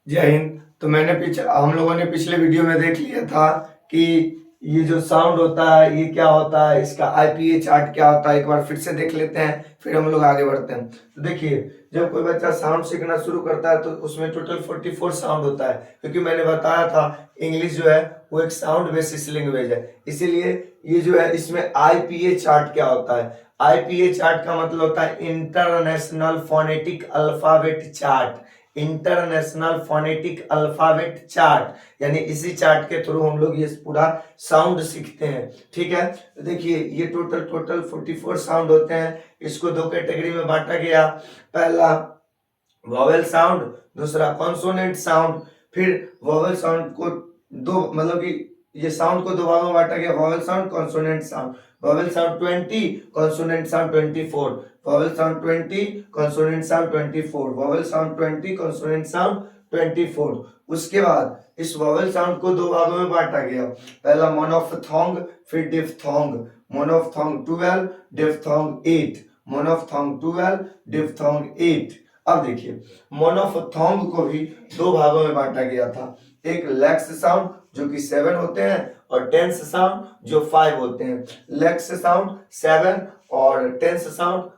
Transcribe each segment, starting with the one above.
जय हिंद। तो हम लोगों ने पिछले वीडियो में देख लिया था कि ये जो साउंड होता है ये क्या होता है, इसका आईपीए चार्ट क्या होता है। एक बार फिर से देख लेते हैं, फिर हम लोग आगे बढ़ते हैं। तो देखिए, जब कोई बच्चा साउंड सीखना शुरू करता है तो उसमें टोटल 44 साउंड होता है, क्योंकि मैंने बताया था इंग्लिश जो है वो एक साउंड बेसिस लैंग्वेज है। इसीलिए ये जो है इसमें आईपीए चार्ट क्या होता है। आईपीए चार्ट का मतलब होता है international phonetic alphabet chart. International phonetic alphabet chart, यानी इसी चार्ट के थ्रू हम लोग ये पूरा साउंड सीखते हैं। ठीक है, तो देखिए ये टोटल 44 साउंड होते हैं। इसको दो कैटेगरी में बांटा गया। पहला वॉवेल साउंड, दूसरा कॉन्सोनेंट साउंड। फिर वॉवेल साउंड को दो, मतलब कि ये साउंड को दो भागों में बांटा गया, vowel sound, consonant sound. Vowel sound 20, consonant sound 24। Vowel sound 20, consonant sound 24। Vowel sound 20, consonant sound 24। उसके बाद इस वॉवेल साउंड को दो भागों में बांटा गया। पहला मोनोफथोंग, फिर डिफथोंग। मोनोफथोंग 12, डिफथोंग 8। मोनोफथोंग 12, डिफथोंग 8। अब देखिए, मोनोफथोंग को भी दो भागों में बांटा गया था। एक लेक्स साउंड जो कि 7 होते हैं, और टेंस साउंड जो 5 होते हैं। लेक्स साउंड 7 और टेंस साउंड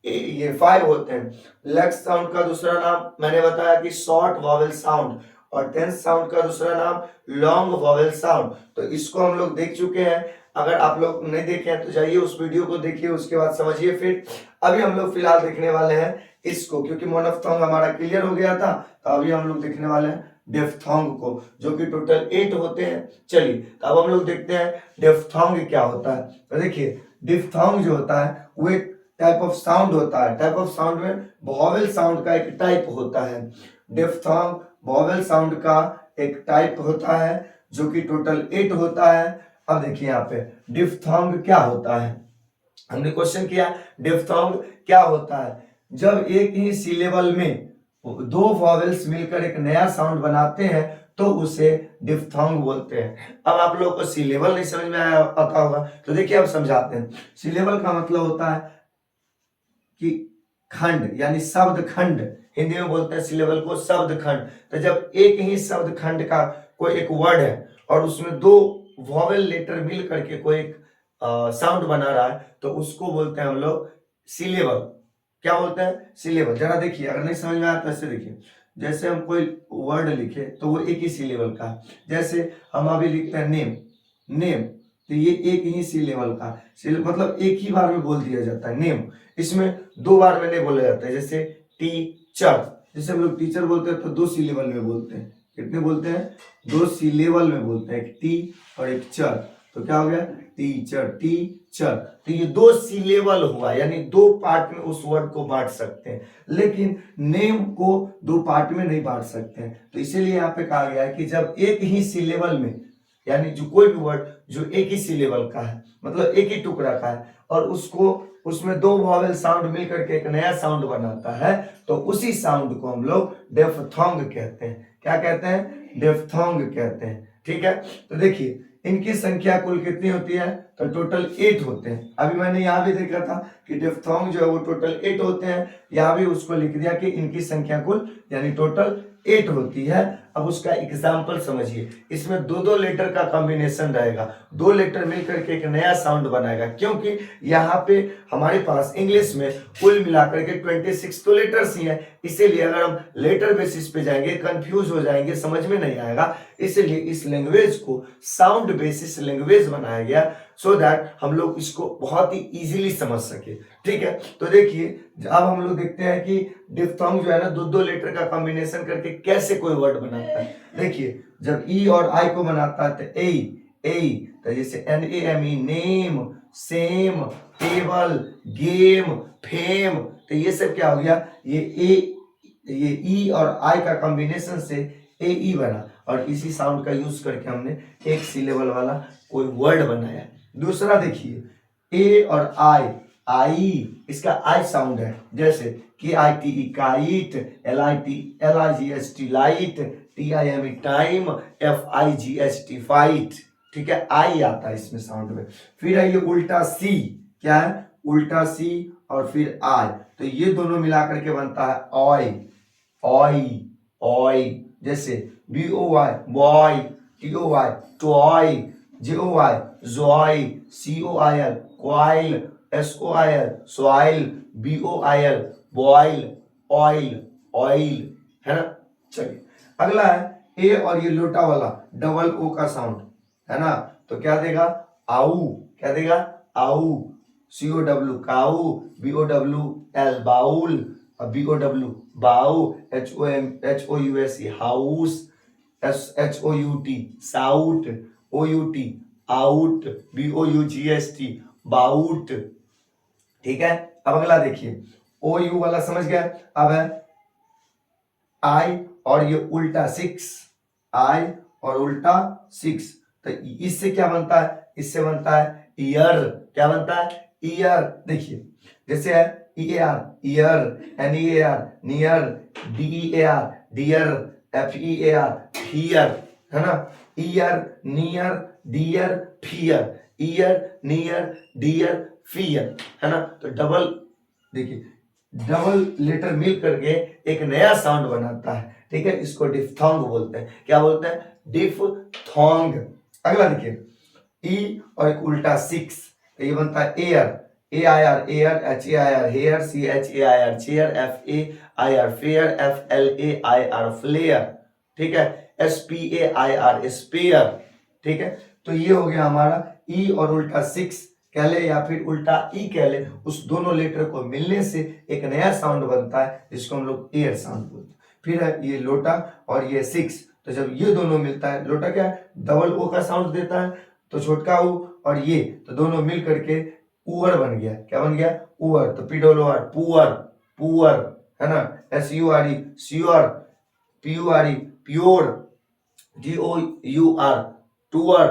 ये 5 होते हैं। लेक्स साउंड का दूसरा नाम मैंने बताया कि शॉर्ट वॉवेल साउंड, और टेंस साउंड का दूसरा नाम लॉन्ग वॉवेल साउंड। तो इसको हम लोग देख चुके हैं। अगर आप लोग नहीं देखे हैं तो जाइए उस वीडियो को देखिए, उसके बाद समझिए। फिर अभी हम लोग फिलहाल देखने वाले हैं इसको, क्योंकि मोनोफ्थोंग हमारा क्लियर हो गया था। तो अभी हम लोग देखने वाले हैं डिफथोंग को, जो कि टोटल 8 होते हैं। चलिए, तो अब हम लोग देखते हैं डिफथोंग क्या होता है। तो देखिए, डिफथोंग जो होता है वो एक टाइप ऑफ साउंड होता है। टाइप ऑफ साउंड में वॉवेल साउंड का एक टाइप होता है। डिफथोंग वॉवेल साउंड का एक टाइप होता है, जो कि टोटल 8 होता है। अब देखिए यहाँ पे डिफथोंग क्या होता है। हमने क्वेश्चन किया डिफथोंग क्या होता है। जब एक ही सिलेबल में दो वॉवेल्स मिलकर एक नया साउंड बनाते हैं तो उसे डिफथोंग बोलते हैं। अब आप लोगों को सिलेबल नहीं समझ में आता होगा, तो देखिए अब समझाते हैं। सिलेबल का मतलब होता है कि खंड, यानी शब्द खंड। हिंदी में बोलते हैं सिलेबल को शब्द खंड। तो जब एक ही शब्द खंड का कोई एक वर्ड है और उसमें दो वॉवेल लेटर मिल करके कोई एक साउंड बना रहा है, तो उसको बोलते हैं हम लोग सिलेबल। क्या बोलते हैं? सिलेबल। जरा देखिए, अगर नहीं समझ में आया तो ऐसे देखिए। जैसे हम कोई वर्ड लिखे तो वो एक ही सिलेबल का है। जैसे हम अभी लिखते हैं नेम, नेम, तो ये एक ही सिलेबल का मतलब एक ही बार में बोल दिया जाता है नेम। इसमें दो बार में नहीं बोला जाता है। जैसे टीचर, जैसे हम लोग टीचर बोलते हैं तो दो सिलेबल में बोलते हैं। कितने बोलते हैं? दो सिलेबल में बोलते हैं, एक टी और एक चर। तो क्या हो गया? Teacher, teacher. तो ये दो सिलेबल हुआ, यानी दो पार्ट में उस वर्ड को बांट सकते हैं। लेकिन नेम को दो पार्ट में नहीं बांट सकते हैं। तो इसीलिए यहाँ पे कहा गया है कि जब एक ही सिलेबल में, यानी जो कोई भी वर्ड जो एक ही सिलेबल का है, मतलब एक ही टुकड़ा का है, और उसको उसमें दो वॉवेल साउंड मिलकर के एक नया साउंड बनाता है, तो उसी साउंड को हम लोग डिफथोंग कहते हैं। क्या कहते हैं? डिफथोंग कहते हैं। ठीक है, तो देखिए इनकी संख्या कुल कितनी होती है? तो टोटल 8 होते हैं। अभी मैंने यहाँ भी देखा था कि डिफथोंग जो है वो टोटल 8 होते हैं। यहाँ भी उसको लिख दिया कि इनकी संख्या कुल यानी टोटल 8 होती है। अब उसका एग्जाम्पल समझिए। इसमें दो दो लेटर का कॉम्बिनेशन रहेगा, दो लेटर मिलकर के एक नया साउंड बनाएगा। क्योंकि यहाँ पे हमारे पास इंग्लिश में कुल मिलाकर के 26 तो लेटर्स ही हैं। इसीलिए अगर हम लेटर बेसिस पे जाएंगे कंफ्यूज हो जाएंगे, समझ में नहीं आएगा। इसलिए इस लैंग्वेज को साउंड बेसिस लैंग्वेज बनाया गया, सो दैट हम लोग इसको बहुत ही इजीली समझ सके। ठीक है, तो देखिए अब हम लोग देखते हैं कि डिफथोंग जो है ना, दो दो लेटर का कॉम्बिनेशन करके कैसे कोई वर्ड बनाता है। देखिए, जब ई और आई को बनाता है तो ए, तो जैसे NAME, name, same, table, game, fame. तो ये सब क्या हो गया? ये ई और आई का कॉम्बिनेशन से AE बना, और इसी साउंड का यूज करके हमने एक सिलेबल वाला कोई वर्ड बनाया। दूसरा देखिए, ए और आई, इसका आई साउंड है। जैसे KITE kite, LIGHT light, TIME time, FIGHT fight. ठीक है, आई आता है इसमें साउंड में। फिर है ये उल्टा सी, क्या है? उल्टा सी, और फिर आई। तो ये दोनों मिलाकर के बनता है ऑय, ऑय, ऑय, जैसे BOY boy, TOY toy, JOY Joy, COIL coil, SOIL soil, BOIL boil, oil oil, है ना। चलिए अगला है ए और ये लोटा वाला डबल ओ का साउंड, है ना। तो क्या देगा, आऊ, क्या देगा, ow, COW cow, BOWL bowl, BOW bow, HOUSE house, SHOUT shout, OUT out, BOUGST bout, ठीक है। अब अगला देखिए, OU वाला समझ गया। अब है आई और ये उल्टा 6, आई और उल्टा 6, तो इससे क्या बनता है, इससे बनता है ईयर, क्या बनता है, ईयर। देखिए जैसे है EAR ear, NEAR near, DEAR dear, FEAR fear, है ना। Ear near dear fear, ear near dear fear, है ना। तो डबल, देखिए डबल लेटर मिल करके एक नया साउंड बनाता है, ठीक है। इसको डिफ्थोंग बोलते हैं, क्या बोलते हैं, डिफ्थोंग। अगला देखिए ई और एक उल्टा 6, तो ये बनता है air, AIR air, HAIR hair, CHAIR chair, FAIR fair, FLAIR flair, ठीक है, SPAIR स्पेयर, ठीक है। तो ये हो गया हमारा ई और उल्टा 6 कह ले या फिर उल्टा ई कह ले, उस दोनों लेटर को मिलने से एक नया साउंड बनता है जिसको हम लोग एयर साउंड बोलते हैं। फिर है ये लोटा और ये 6, तो जब ये दोनों मिलता है, लोटा क्या है, डबल ओ का साउंड देता है, तो छोटका ऊ और ये तो दोनों मिल करके उअर बन गया, क्या बन गया, उअर। तो POOR पुअर, पुअर, है ना। SURE sure, PURE pure, DOUR टूअर,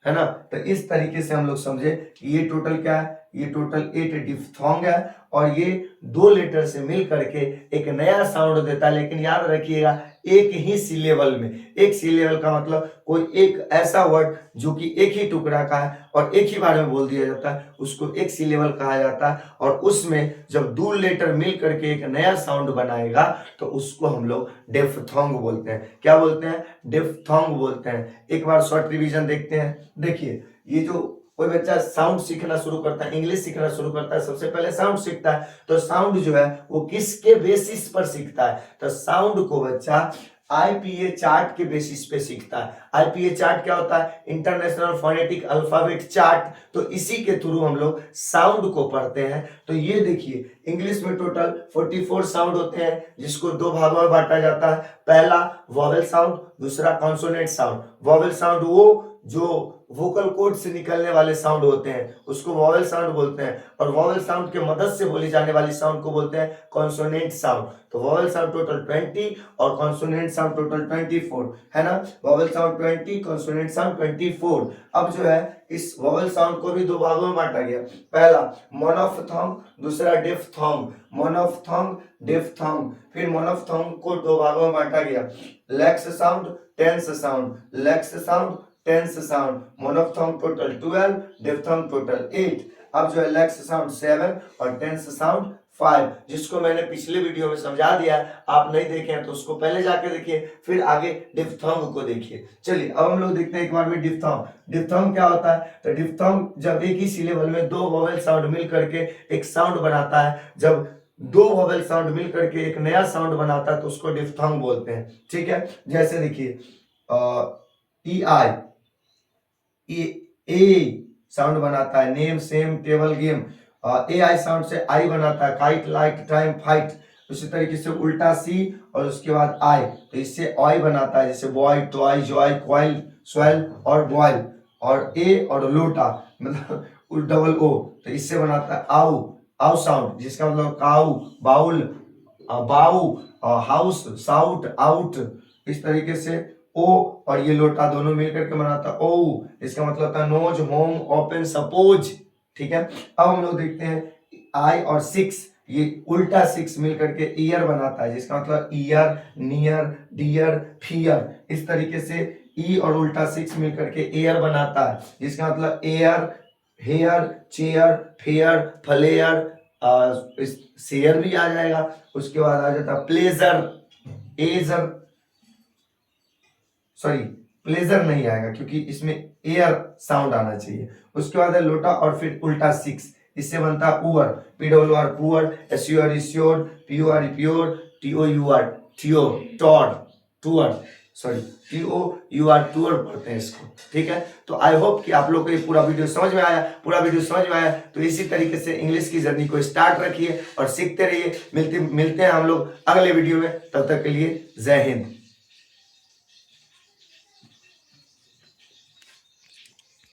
है ना। तो इस तरीके से हम लोग समझे कि ये टोटल क्या है, ये टोटल 8 डिफ्थोंग है और ये दो लेटर से मिल करके एक नया साउंड देता है। लेकिन याद रखिएगा एक ही सिलेबल में, एक सिलेबल का मतलब कोई एक ऐसा वर्ड जो कि एक ही टुकड़ा का है और एक ही बार में बोल दिया जाता है, उसको एक सिलेबल कहा जाता है। और उसमें जब दो लेटर मिल करके एक नया साउंड बनाएगा तो उसको हम लोग डिफ्थोंग बोलते हैं। क्या बोलते हैं, डिफ्थोंग बोलते हैं। एक बार शॉर्ट रिवीजन देखते हैं। देखिए ये जो कोई बच्चा साउंड सीखना शुरू करता है, इंग्लिश सीखना शुरू करता है, सबसे पहले साउंड सीखता है। तो साउंड जो है वो किसके बेसिस पर सीखता है, तो साउंड को बच्चा IPA चार्ट के बेसिस पे सीखता है। IPA चार्ट क्या होता है, इंटरनेशनल फोनेटिक अल्फाबेट चार्ट। तो इसी के थ्रू हम लोग साउंड को पढ़ते हैं। तो ये देखिए इंग्लिश में टोटल 44 साउंड होते हैं जिसको दो भागों में बांटा जाता है। पहला वॉवेल साउंड, दूसरा कॉन्सोनेंट साउंड। वॉवेल साउंड वो जो वोकल कोड से निकलने वाले साउंड होते हैं उसको वॉवेल साउंड बोलते हैं, और वॉवेल साउंड के मदद से बोली जाने वाली साउंड को बोलते हैं कॉन्सोनेंट साउंड। तो वॉवेल साउंड टोटल 20 और कॉन्सोनेंट साउंड टोटल 24, है ना। Vowel sound 20, consonant sound 24। अब जो है इस वॉवेल साउंड को भी दो भागों में बांटा गया। पहला मोनोफ्थोंग, दूसरा डिफ्थोंग। मोनोफ्थोंग, डिफ्थोंग। फिर मोनोफ्थोंग को दो भागों में बांटा गया, lax sound, tense sound. Lax sound, tense sound. Monophthong total 12, diphthong total 8। अब जो है लेक्स साउंड 7 और टेंस साउंड 5, जिसको मैंने पिछले वीडियो में समझा दिया है। आप नहीं देखे हैं तो उसको पहले जाके देखिए, फिर आगे डिफ्थोंग को देखिए। चलिए अब हम लोग देखते हैं एक बार में डिफ्थोंग। डिफ्थोंग क्या होता है, तो डिफ्थोंग जब एक ही सिलेबल में दो वोवेल साउंड मिल करके एक साउंड बनाता है। जब दो वोवेल साउंड मिल करके एक नया साउंड बनाता है तो उसको डिफ्थोंग बोलते हैं, ठीक है। जैसे देखिए EI, ए साउंड बनाता है, name same table game. AI sound से आई बनाता है, काइट लाइट टाइम फाइट। उसी तरीके से उल्टा सी और उसके बाद आई, तो इससे ऑय बनाता है, जैसे boy, toy, Joy, coil, swell और बॉयल। और ए और लोटा मतलब डबल ओ, तो इससे बनाता है आउ, आउ साउंड, जिसका मतलब काउ, बाउल, बाउ, हाउस, साउट, आउट। इस तरीके से ओ और ये लोटा दोनों मिलकर के बनाता ओ, इसका मतलब होता है नोज, होम, ओपन, सपोज, ठीक है। अब हम लोग देखते हैं आई और 6, ये उल्टा 6 मिलकर के ईयर बनाता है, जिसका मतलब ईयर, नियर, डियर, फियर। इस तरीके से ई और उल्टा 6 मिलकर के एयर बनाता है, जिसका मतलब air, hair, chair, fair, flair, share भी आ जाएगा। उसके बाद आ जाता है प्लेजर, एजर, सॉरी प्लेजर नहीं आएगा क्योंकि इसमें एयर साउंड आना चाहिए। उसके बाद है लोटा और फिर उल्टा 6, इससे बनता है poor, PWR poor, SUR sure, PUR pure, TOUR tour, tor tour, sorry TOUR tour पढ़ते हैं इसको, ठीक है। तो आई होप कि आप लोग को ये पूरा वीडियो समझ में आया। पूरा वीडियो समझ में आया तो इसी तरीके से इंग्लिश की जर्नी को स्टार्ट रखिए और सीखते रहिए। मिलते हैं हम लोग अगले वीडियो में, तब तक के लिए जय हिंद।